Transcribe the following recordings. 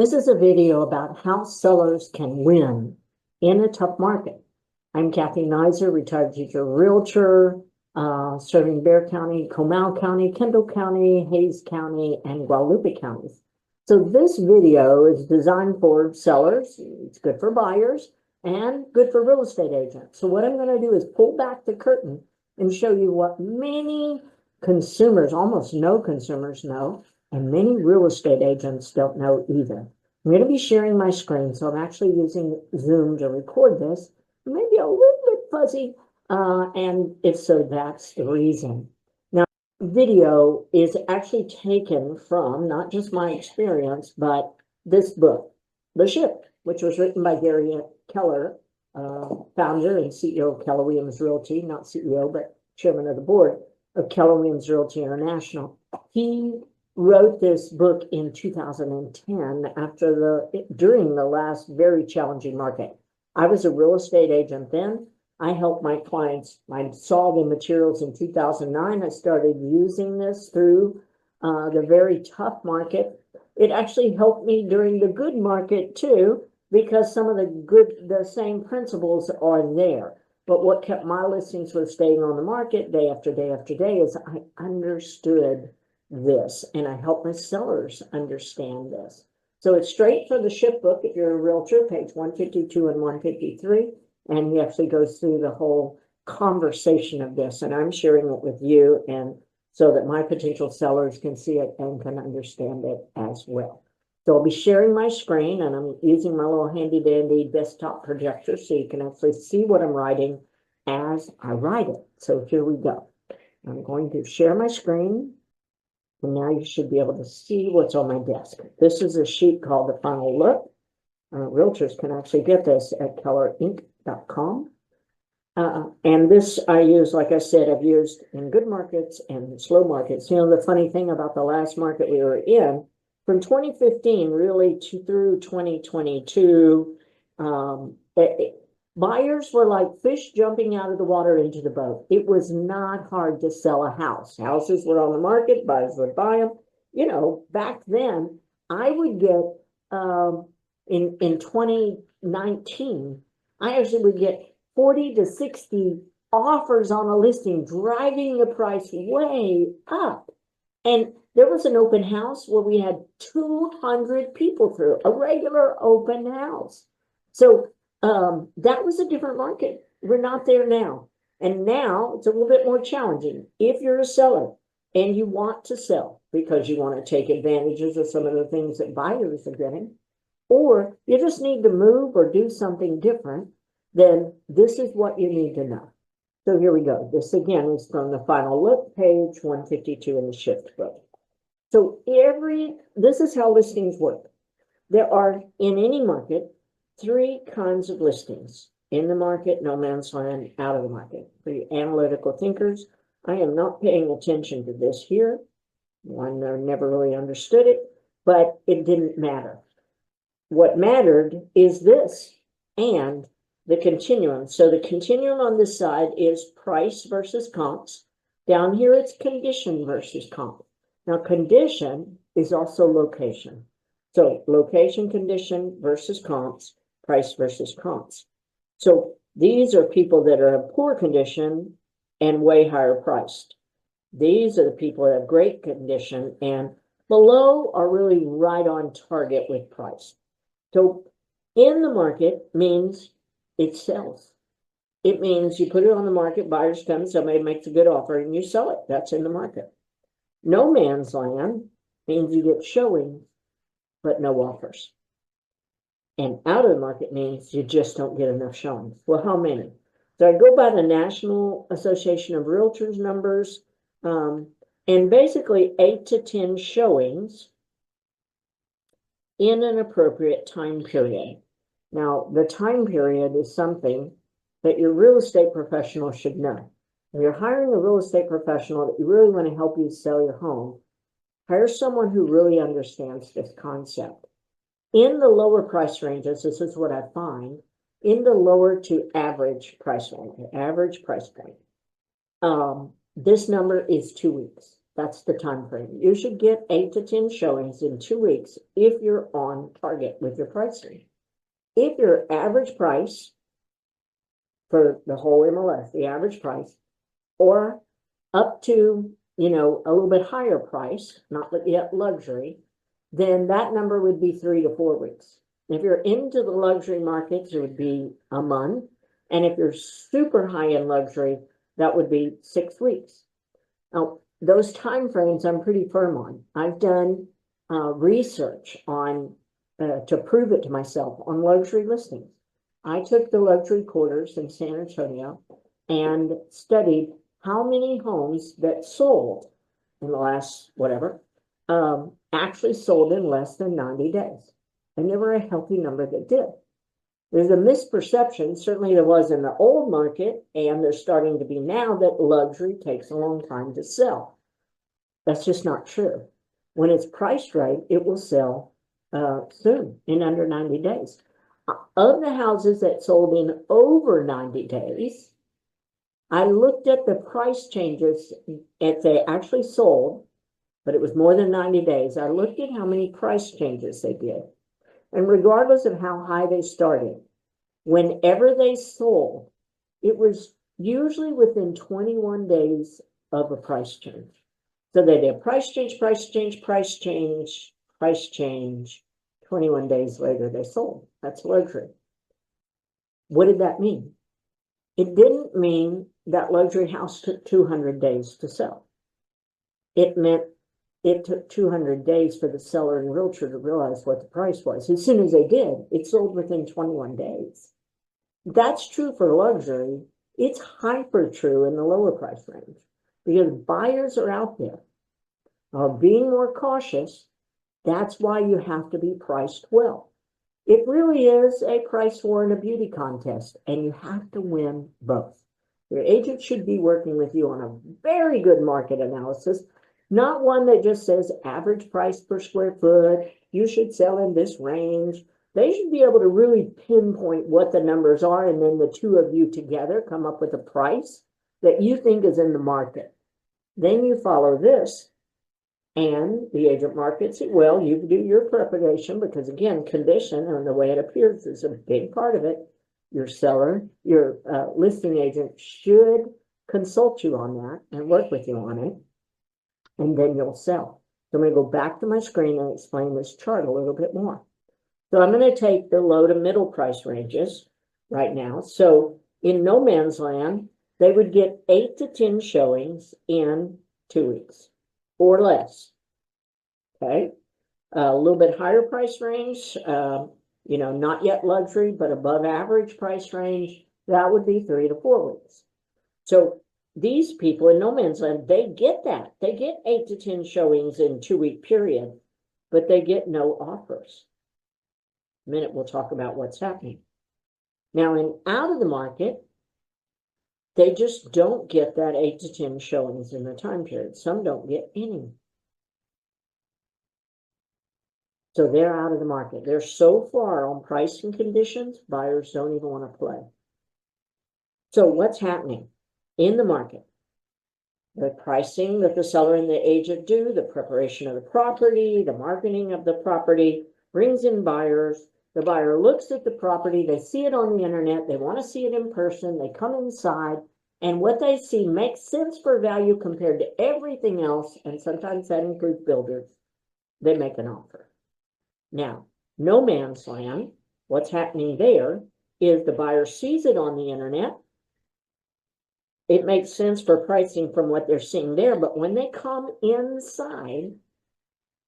This is a video about how sellers can win in a tough market. I'm Cathy Naiser, retired teacher, realtor, serving Bexar County, Comal County, Kendall County, Hayes County, and Guadalupe counties. So this video is designed for sellers. It's good for buyers and good for real estate agents. So what I'm going to do is pull back the curtain and show you what many consumers, almost no consumers know, and many real estate agents don't know either. I'm going to be sharing my screen, so I'm actually using Zoom to record this. Maybe a little bit fuzzy, and if so, that's the reason. Now, video is actually taken from not just my experience, but this book, The Shift, which was written by Gary Keller, founder and CEO of Keller Williams Realty, not CEO, but chairman of the board of Keller Williams Realty International. He wrote this book in 2010 during the last very challenging market. I was a real estate agent then. I helped my clients. I saw the materials in 2009. I started using this through the very tough market. It actually helped me during the good market too, because some of the same principles are there. But what kept my listings from staying on the market day after day after day is I understood this, and I help my sellers understand this. So it's straight from the Shift book if you're a realtor, page 152 and 153, and he actually goes through the whole conversation of this, and I'm sharing it with you, and so that my potential sellers can see it and can understand it as well. So I'll be sharing my screen, and I'm using my little handy dandy desktop projector so you can actually see what I'm writing as I write it. So here we go. I'm going to share my screen. And now you should be able to see what's on my desk. This is a sheet called The Final Look. Realtors can actually get this at kellerinc.com. And this I use, like I said, I've used in good markets and slow markets. You know, the funny thing about the last market we were in, from 2015 really through 2022, buyers were like fish jumping out of the water into the boat. It was not hard to sell a house. Houses were on the market, buyers would buy them. You know, back then, I would get, in 2019, I actually would get 40 to 60 offers on a listing, driving the price way up. And there was an open house where we had 200 people through, a regular open house. So that was a different market. We're not there now. And now it's a little bit more challenging. If you're a seller and you want to sell because you want to take advantages of some of the things that buyers are getting, or you just need to move or do something different, then this is what you need to know. So here we go. This again is from The Final Look, page 152 in the Shift book. So this is how listings work. There are, in any market, 3 kinds of listings: in the market, no man's land, out of the market. For you analytical thinkers, I am not paying attention to this here. I never really understood it, but it didn't matter. What mattered is this and the continuum. So the continuum on this side is price versus comps. Down here, it's condition versus comp. Now, condition is also location. So location, condition versus comps, price versus comps. So these are people that are in poor condition and way higher priced. These are the people that have great condition and below are really right on target with price. So in the market means it sells. It means you put it on the market, buyers come, somebody makes a good offer and you sell it. That's in the market. No man's land means you get showings, but no offers. And out of the market means you just don't get enough showings. Well, how many? So I go by the National Association of Realtors numbers, and basically 8 to 10 showings in an appropriate time period. Now, the time period is something that your real estate professional should know. If you're hiring a real estate professional that you really want to help you sell your home, hire someone who really understands this concept. In the lower price ranges, this is what I find, in the lower to average price range, average price point, this number is 2 weeks. That's the time frame. You should get 8 to 10 showings in 2 weeks if you're on target with your pricing. If your average price for the whole MLS, the average price, or up to, a little bit higher price, not yet luxury, then that number would be 3 to 4 weeks. If you're into the luxury markets, it would be a month. And if you're super high in luxury, that would be 6 weeks. Now, those time frames I'm pretty firm on. I've done research on to prove it to myself on luxury listings. I took the luxury quarters in San Antonio and studied how many homes that sold in the last actually sold in less than 90 days. And there were a healthy number that did. There's a misperception, certainly there was in the old market, and there's starting to be now, that luxury takes a long time to sell. That's just not true. When it's priced right, it will sell soon, in under 90 days. Of the houses that sold in over 90 days, I looked at the price changes if they actually sold, but it was more than 90 days. I looked at how many price changes they did. And regardless of how high they started, whenever they sold, it was usually within 21 days of a price change. So they did price change, price change, price change, price change. 21 days later, they sold. That's luxury. What did that mean? It didn't mean that luxury house took 200 days to sell. It meant it took 200 days for the seller and realtor to realize what the price was. As soon as they did, it sold within 21 days. That's true for luxury. It's hyper true in the lower price range because buyers are out there being more cautious. That's why you have to be priced well. It really is a price war and a beauty contest, and you have to win both. Your agent should be working with you on a very good market analysis, not one that just says average price per square foot, you should sell in this range. They should be able to really pinpoint what the numbers are, and then the two of you together come up with a price that you think is in the market. Then you follow this, and the agent markets it well. You do your preparation, because again, condition and the way it appears is a big part of it. Your seller, your listing agent should consult you on that and work with you on it, and then you'll sell. So I'm going to go back to my screen and explain this chart a little bit more. So I'm going to take the low to middle price ranges right now. So in no man's land, they would get 8 to 10 showings in 2 weeks or less. Okay. A little bit higher price range, not yet luxury, but above average price range, that would be 3 to 4 weeks. So these people in no man's land, they get that. They get 8 to 10 showings in 2 week period, but they get no offers. In a minute, we'll talk about what's happening. Now, in out of the market, they just don't get that 8 to 10 showings in the time period. Some don't get any. So they're out of the market. They're so far on price and conditions, buyers don't even want to play. So what's happening in the market? The pricing that the seller and the agent do, the preparation of the property, the marketing of the property, brings in buyers. The buyer looks at the property, they see it on the internet, they want to see it in person, they come inside, and what they see makes sense for value compared to everything else, and sometimes that includes builders. They make an offer. Now, no man's land, what's happening there is the buyer sees it on the internet. It makes sense for pricing from what they're seeing there, but when they come inside,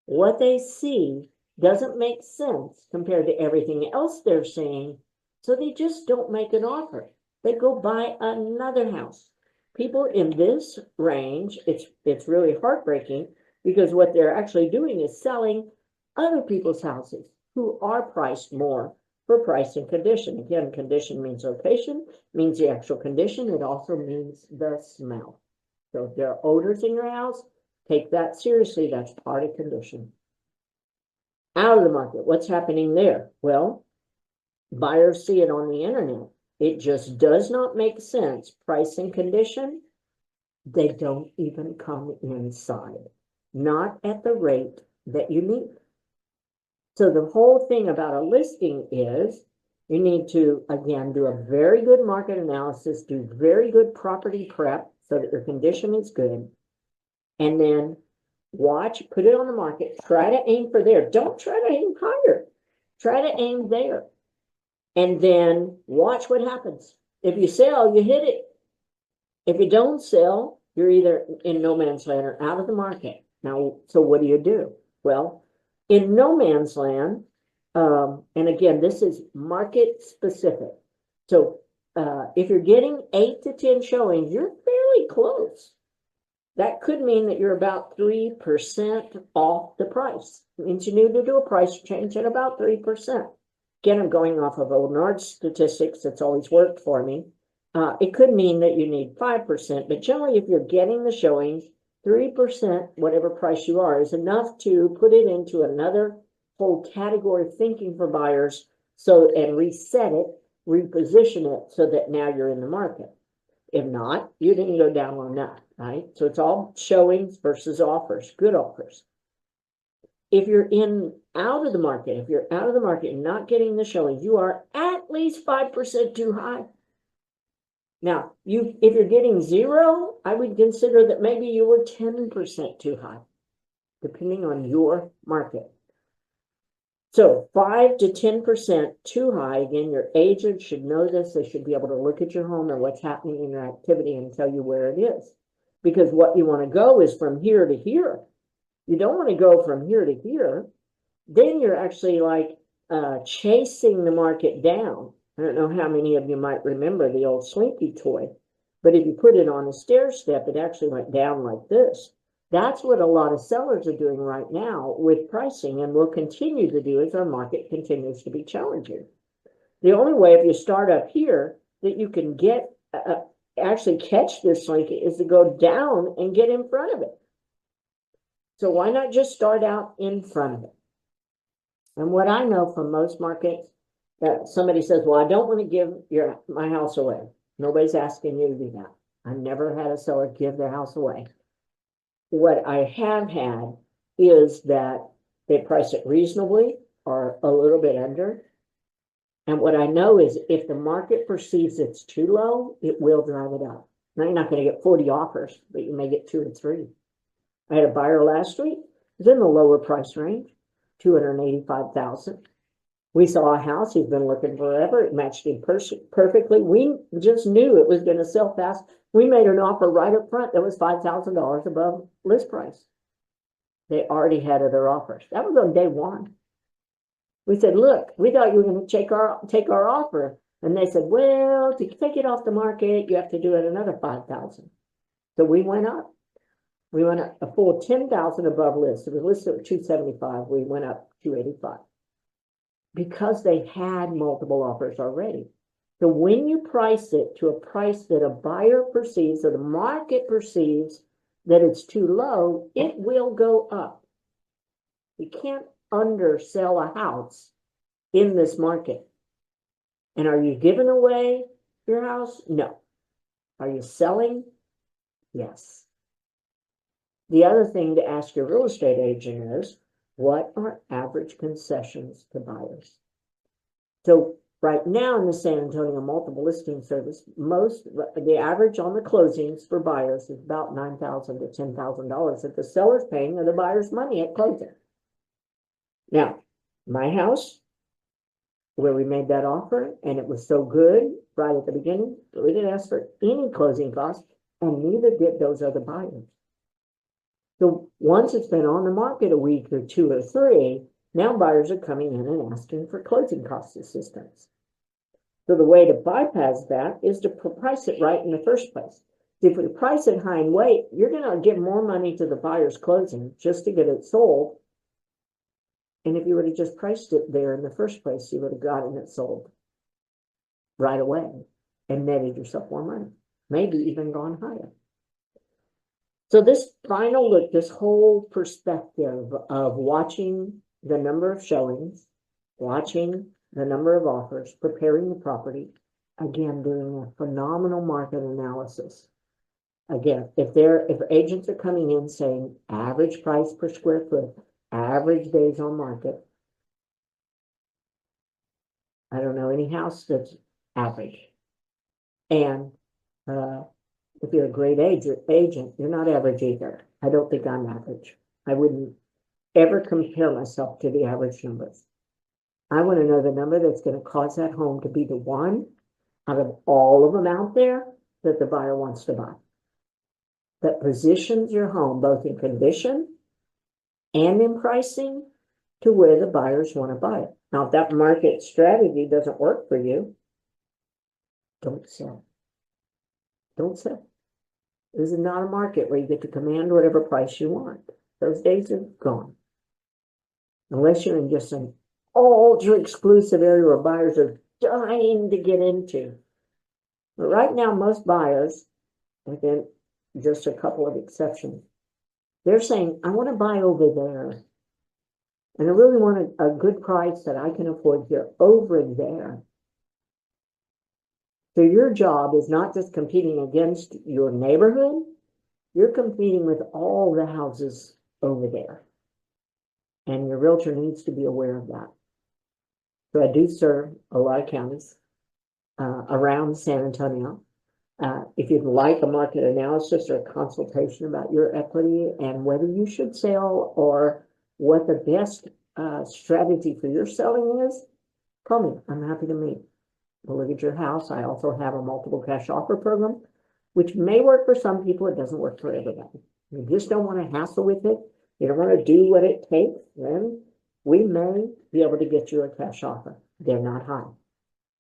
what they see doesn't make sense compared to everything else they're seeing, so they just don't make an offer. They go buy another house. People in this range, it's really heartbreaking, because what they're actually doing is selling other people's houses who are priced more for price and condition. Again, condition means location, means the actual condition. It also means the smell. So if there are odors in your house, take that seriously. That's part of condition. Out of the market, what's happening there? Well, buyers see it on the internet. It just does not make sense. Price and condition they don't even come inside, not at the rate that you need. So the whole thing about a listing is you need to, again, do a very good market analysis, do very good property prep so that your condition is good, and then watch, put it on the market, try to aim for there. Don't try to aim higher. Try to aim there. And then watch what happens. If you sell, you hit it. If you don't sell, you're either in no man's land or out of the market. Now, so what do? Well, in no man's land, and again, this is market specific. So if you're getting 8 to 10 showings, you're fairly close. That could mean that you're about 3% off the price. It means you need to do a price change at about 3%. Again, I'm going off of old NARD statistics. That's always worked for me. It could mean that you need 5%, but generally if you're getting the showings, 3%, whatever price you are, is enough to put it into another whole category of thinking for buyers, so, and reset it, reposition it so that now you're in the market. If not, you didn't go down on that, right? So it's all showings versus offers, good offers. If you're out of the market, and not getting the showings, you are at least 5% too high. Now, if you're getting 0, I would consider that maybe you were 10% too high, depending on your market. So 5 to 10% too high. Again, your agent should know this. They should be able to look at your home and what's happening in your activity and tell you where it is. Because what you want to go is from here to here. You don't want to go from here to here. Then you're actually like chasing the market down. I don't know how many of you might remember the old Slinky toy, but if you put it on a stair step, it actually went down like this. That's what a lot of sellers are doing right now with pricing, and will continue to do as our market continues to be challenging. The only way, if you start up here, that you can get actually catch this Slinky is to go down and get in front of it. So why not just start out in front of it? And what I know from most markets, that somebody says, well, I don't want to give my house away. Nobody's asking you to do that. I've never had a seller give their house away. What I have had is that they price it reasonably or a little bit under. And what I know is if the market perceives it's too low, it will drive it up. Now you're not going to get 40 offers, but you may get 2 or 3. I had a buyer last week, it was in the lower price range, $285,000. We saw a house he's been looking forever. It matched him perfectly. We just knew it was going to sell fast. We made an offer right up front that was $5,000 above list price. They already had other offers. That was on day 1. We said, look, we thought you were going to take our offer. And they said, well, to take it off the market, you have to do it another $5,000. So we went up. We went up a full $10,000 above list. It was listed at $275. We went up $285. Because they had multiple offers already. So when you price it to a price that a buyer perceives or the market perceives that it's too low, it will go up. You can't undersell a house in this market. And are you giving away your house? No. Are you selling? Yes. The other thing to ask your real estate agent is, what are average concessions to buyers? So right now in the San Antonio multiple listing service, the average on the closings for buyers is about $9,000 to $10,000 that the seller's paying or the buyer's money at closing. Now, my house, where we made that offer, and it was so good right at the beginning, we didn't ask for any closing costs, and neither did those other buyers. So once it's been on the market a week or 2 or 3, now buyers are coming in and asking for closing cost assistance. So the way to bypass that is to price it right in the first place. If you price it high and wait, you're going to give more money to the buyer's closing just to get it sold. And if you would have just priced it there in the first place, you would have gotten it sold right away and netted yourself more money, maybe even gone higher. So this final look, this whole perspective of watching the number of showings, watching the number of offers, preparing the property, again, doing a phenomenal market analysis. Again, if agents are coming in saying average price per square foot, average days on market, I don't know any house that's average. And if you're a great agent, you're not average either. I don't think I'm average. I wouldn't ever compare myself to the average numbers. I want to know the number that's going to cause that home to be the one out of all of them out there that the buyer wants to buy. That positions your home both in condition and in pricing to where the buyers want to buy it. Now, if that market strategy doesn't work for you, don't sell. Don't sell. This is not a market where you get to command whatever price you want. Those days are gone. Unless you're in just an ultra exclusive area where buyers are dying to get into. But right now, most buyers, again, just a couple of exceptions, they're saying, I want to buy over there. And I really want a good price that I can afford here over there. So your job is not just competing against your neighborhood, you're competing with all the houses over there. And your realtor needs to be aware of that. So I do serve a lot of counties around San Antonio. If you'd like a market analysis or a consultation about your equity and whether you should sell or what the best strategy for your selling is, call me. I'm happy to meet. We'll look at your house. I also have a multiple cash offer program, which may work for some people. It doesn't work for everybody. You just don't want to hassle with it. You don't want to do what it takes. Then we may be able to get you a cash offer. They're not high,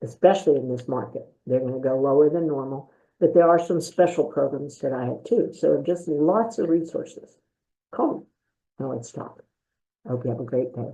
especially in this market. They're going to go lower than normal, but there are some special programs that I have too. So just lots of resources. Call me and let's talk. I hope you have a great day.